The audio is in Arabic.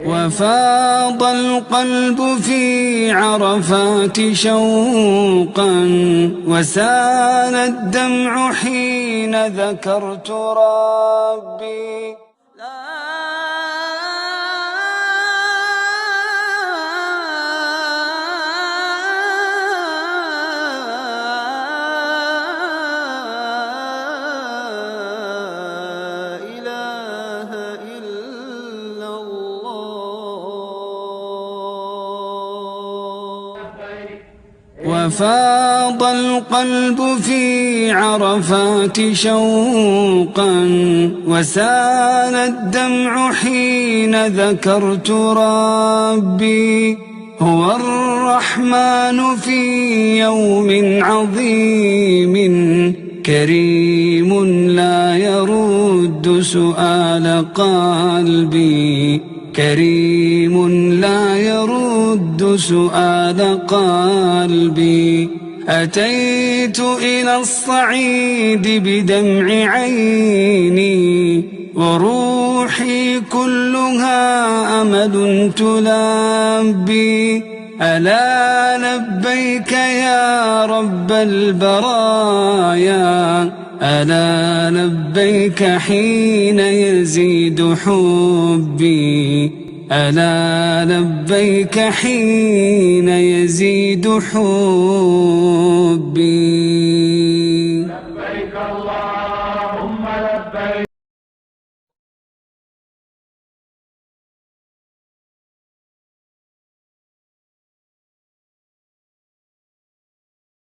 وفاض القلب في عرفات شوقا، وسال الدمع حين ذكرت ربي. وفاض القلب في عرفات شوقا، وسال الدمع حين ذكرت ربي. هو الرحمن في يوم عظيم، كريم لا يرد سؤال قلبي، كريم لا يرد سؤال قلبي. أتيت إلى الصعيد بدمع عيني، وروحي كلها أمل تلبي. ألا لبيك يا رب البرايا، ألا لبيك حين يزيد حبي، ألا لبيك حين يزيد حبي. لبيك الله